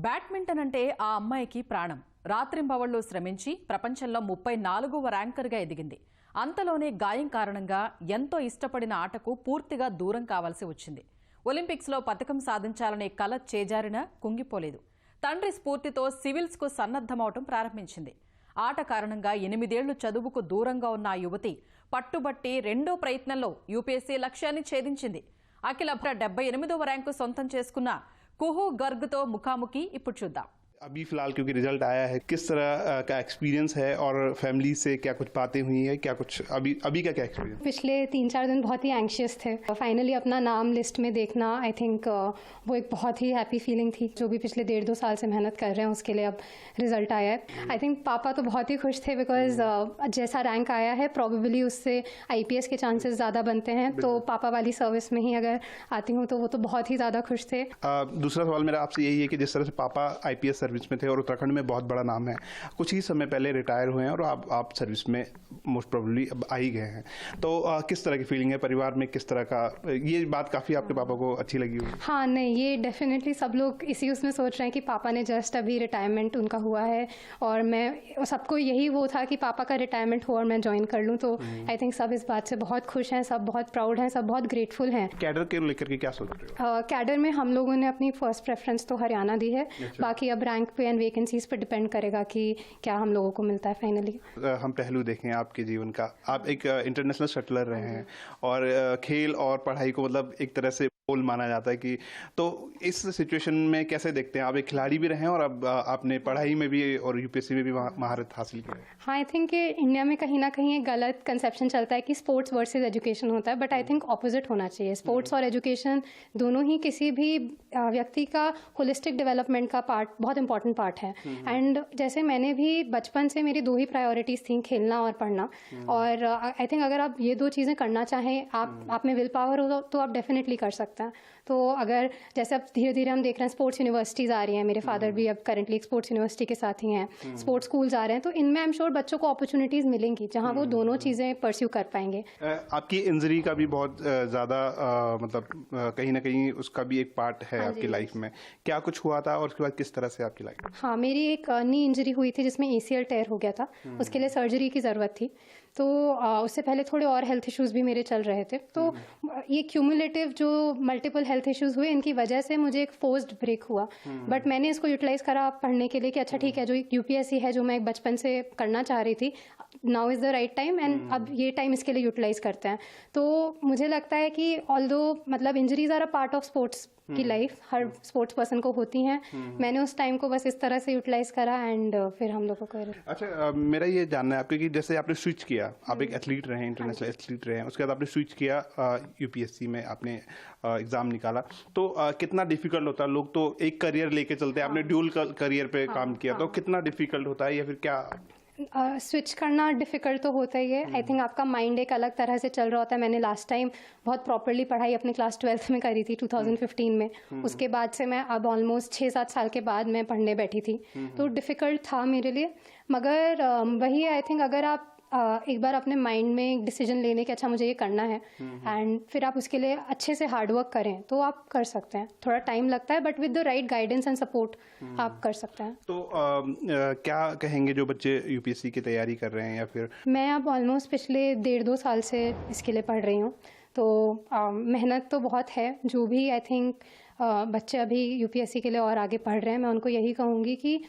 Badminton అంటే ఆ అమ్మాయికి ప్రాణం. రాత్రింబవళ్లు శ్రమించి ప్రపంచంలో 34వ ర్యాంకర్గా ఎదిగింది. అంతలోనే గాయం కారణంగా ఎంతో ఇష్టపడిన ఆటకు పూర్తిగా దూరం కావాల్సి వచ్చింది. ఒలింపిక్స్లో పతకం సాధించాలనే కల చేజారినా కుంగిపోలేదు. తండ్రి స్ఫూర్తితో సివిల్స్కు సన్నద్దమవటం ప్రారంభించింది. ఆట కారణంగా 8 ఏళ్లు చదువుకు దూరంగా ఉన్న ఆ యువతి పట్టుబట్టి రెండో ప్రయత్నంలో యూపీఎస్సీ లక్ష్యాన్ని ఛేదించింది. అఖిల 78వ ర్యాంకు సొంతం చేసుకున్న కుహు గర్గ్తో ముఖాముఖి ఇప్పుడు చూద్దాం. अभी फिलहाल क्योंकि रिजल्ट आया है, किस तरह का एक्सपीरियंस है और फैमिली से क्या कुछ बातें हुई है, क्या कुछ अभी का क्या एक्सपीरियंस? पिछले 3-4 दिन बहुत ही एंग्शियस थे. फाइनली अपना नाम लिस्ट में देखना, आई थिंक वो एक बहुत ही हैप्पी फीलिंग थी. जो भी पिछले 1.5-2 साल से मेहनत कर रहे हैं उसके लिए अब रिजल्ट आया है. आई थिंक पापा तो बहुत ही खुश थे बिकॉज जैसा रैंक आया है प्रॉबेबली उससे IPS के चांसेस ज़्यादा बनते हैं. तो पापा वाली सर्विस में ही अगर आती हूँ तो वो तो बहुत ही ज़्यादा खुश थे. दूसरा सवाल मेरा आपसे यही है कि जिस तरह से पापा IPS सर्विस में थे और उत्तराखंड में बहुत बड़ा नाम है, कुछ ही समय पहले रिटायर हुए हैं और आप सर्विस में मोस्ट प्रोबेबली अब आ ही गए हैं, तो किस तरह की फीलिंग है परिवार में? किस तरह का ये बात काफ़ी आपके पापा को अच्छी लगी हुई? हाँ, नहीं, ये डेफिनेटली सब लोग इसी उसमें सोच रहे हैं कि पापा ने जस्ट अभी रिटायरमेंट उनका हुआ है और मैं सबको यही वो था कि पापा का रिटायरमेंट हो और मैं ज्वाइन कर लूँ. तो आई थिंक सब इस बात से बहुत खुश हैं, सब बहुत प्राउड हैं, सब बहुत ग्रेटफुल हैं. कैडर के लेकर के क्या सोच रहे हो? कैडर में हम लोगों ने अपनी फर्स्ट प्रेफरेंस तो हरियाणा दी है. बाकी अब रैंक पे एंड वैकेंसीज पर डिपेंड करेगा कि क्या हम लोगों को मिलता है फाइनली. हम पहलू देखें आपके जीवन का, आप एक इंटरनेशनल शटलर रहे हैं और खेल और पढ़ाई को मतलब एक तरह से गोल माना जाता है कि, तो इस सिचुएशन में कैसे देखते हैं? आप एक खिलाड़ी भी रहे हैं और अब आपने पढ़ाई में भी और यूपीएससी में भी महारत हासिल की है. हाँ, आई थिंक इंडिया में कहीं ना कहीं एक गलत कंसेप्शन चलता है कि स्पोर्ट्स वर्सेस एजुकेशन होता है, बट आई थिंक ऑपोजिट होना चाहिए. स्पोर्ट्स और एजुकेशन दोनों ही किसी भी व्यक्ति का होलिस्टिक डेवलपमेंट का पार्ट, बहुत इंपॉर्टेंट पार्ट है. एंड जैसे मैंने भी बचपन से मेरी 2 ही प्रायोरिटीज़ थी, खेलना और पढ़ना. और आई थिंक अगर आप ये 2 चीज़ें करना चाहें, आप में विल पावर हो तो आप डेफिनेटली कर सकते हैं. तो अगर जैसे अब धीरे धीरे हम देख रहे हैं स्पोर्ट्स यूनिवर्सिटीज़ आ रही हैं, मेरे फादर भी अब करेंटली एक स्पोर्ट्स यूनिवर्सिटी के साथ ही हैं, स्पोर्ट्स स्कूल्स आ रहे हैं, तो इनमें आई एम श्योर बच्चों को अपॉर्चुनिटीज़ मिलेंगी जहां वो दोनों चीज़ें परस्यू कर पाएंगे. आपकी इंजरी का भी बहुत ज़्यादा मतलब कहीं ना कहीं उसका भी एक पार्ट है आपकी लाइफ में. क्या कुछ हुआ था और उसके बाद किस तरह से आपकी लाइफ? हाँ, मेरी एक नी इंजरी हुई थी जिसमें ACL टेयर हो गया था. उसके लिए सर्जरी की ज़रूरत थी. तो उससे पहले थोड़े और हेल्थ इश्यूज़ भी मेरे चल रहे थे. तो ये क्यूमुलेटिव जो मल्टीपल हेल्थ इश्यूज़ हुए, इनकी वजह से मुझे एक फोर्स्ड ब्रेक हुआ. बट मैंने इसको यूटिलाइज़ करा पढ़ने के लिए कि अच्छा ठीक है, जो UPSC है जो मैं बचपन से करना चाह रही थी, now is the right time and अब ये टाइम इसके लिए यूटिलाइज़ करते हैं. तो मुझे लगता है कि ऑल्दो मतलब injuries are a part of sports की लाइफ, हर स्पोर्ट्स पर्सन को होती हैं. मैंने उस टाइम को बस इस तरह से यूटिलाइज करा एंड फिर हम लोगों को. अच्छा, मेरा ये जानना है आपके कि जैसे आपने स्विच किया, आप एक एथलीट रहे, इंटरनेशनल एथलीट रहे, उसके बाद आपने स्विच किया, UPSC में आपने एग्जाम निकाला, तो कितना डिफिकल्ट होता है? लोग तो एक करियर लेके चलते हैं, आपने ड्यूल करियर पे काम किया, तो कितना डिफिकल्ट होता है या फिर क्या? स्विच करना डिफ़िकल्ट तो होता ही है. आई थिंक आपका माइंड एक अलग तरह से चल रहा होता है. मैंने लास्ट टाइम बहुत प्रॉपरली पढ़ाई अपने क्लास 12th में करी थी 2015 में. उसके बाद से मैं अब ऑलमोस्ट 6-7 साल के बाद मैं पढ़ने बैठी थी. तो डिफ़िकल्ट था मेरे लिए, मगर वही आई थिंक अगर आप एक बार अपने माइंड में एक डिसीजन लेने के अच्छा मुझे ये करना है एंड फिर आप उसके लिए अच्छे से हार्ड वर्क करें तो आप कर सकते हैं. थोड़ा टाइम लगता है but with the right guidance and support आप कर सकते हैं. तो क्या कहेंगे जो बच्चे UPSC की तैयारी कर रहे हैं या फिर? मैं अब ऑलमोस्ट पिछले 1.5-2 साल से इसके लिए पढ़ रही हूँ. तो मेहनत तो बहुत है. जो भी आई थिंक बच्चे अभी UPSC के लिए और आगे पढ़ रहे हैं, मैं उनको यही कहूँगी कि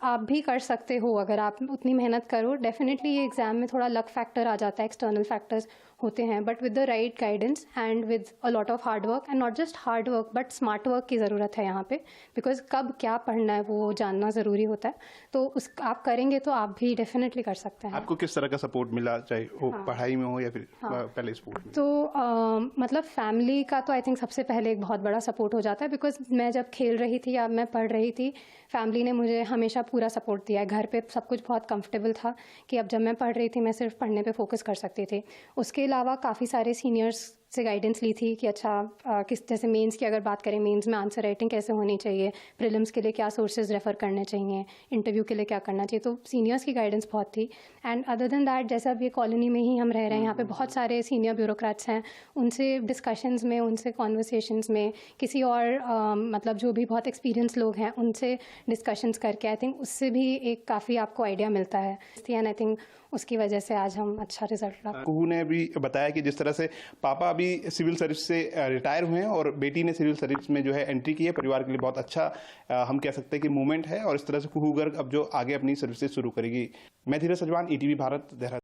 आप भी कर सकते हो अगर आप उतनी मेहनत करो. डेफिनेटली ये एग्ज़ाम में थोड़ा लक फैक्टर आ जाता है, एक्सटर्नल फैक्टर्स होते हैं, but with the right guidance and with a lot of hard work and not just hard work but smart work की ज़रूरत है यहाँ पे, बिकॉज कब क्या पढ़ना है वो जानना ज़रूरी होता है. तो उस आप करेंगे तो आप भी डेफिनेटली कर सकते हैं. आपको किस तरह का सपोर्ट मिला, चाहे हो पढ़ाई में हो या फिर पहले स्पोर्ट में? तो मतलब फैमिली का तो आई थिंक सबसे पहले एक बहुत बड़ा सपोर्ट हो जाता है, बिकॉज मैं जब खेल रही थी या मैं पढ़ रही थी, फैमिली ने मुझे हमेशा पूरा सपोर्ट दिया है. घर पे सब कुछ बहुत कंफर्टेबल था कि अब जब मैं पढ़ रही थी मैं सिर्फ पढ़ने पे फोकस कर सकती थी. उसके अलावा काफ़ी सारे सीनियर्स से गाइडेंस ली थी कि अच्छा किस जैसे मेंस की अगर बात करें, मेंस में आंसर राइटिंग कैसे होनी चाहिए, प्रीलिम्स के लिए क्या सोर्सेज रेफ़र करने चाहिए, इंटरव्यू के लिए क्या करना चाहिए, तो सीनियर्स की गाइडेंस बहुत थी। एंड अदर देन दैट, जैसे अब ये कॉलोनी में ही हम रह रहे हैं, यहाँ पे बहुत सारे सीनियर ब्यूरोक्रेट्स हैं, उनसे डिस्कशंस में, उनसे कॉन्वर्सेशंस में, किसी और मतलब जो भी बहुत एक्सपीरियंस लोग हैं उनसे डिस्कशंस करके आई थिंक उससे भी एक काफ़ी आपको आइडिया मिलता है। एंड आई थिंक उसकी वजह से आज हम अच्छा रिजल्ट ला। कुहू ने भी बताया कि जिस तरह से पापा अभी सिविल सर्विस से रिटायर हुए हैं और बेटी ने सिविल सर्विस में जो है एंट्री की है, परिवार के लिए बहुत अच्छा हम कह सकते हैं कि मूवमेंट है और इस तरह से कुहू गर्ग अब जो आगे अपनी सर्विसेज शुरू करेगी। मैं धीरज सजवान, ETV भारत, देहरादून।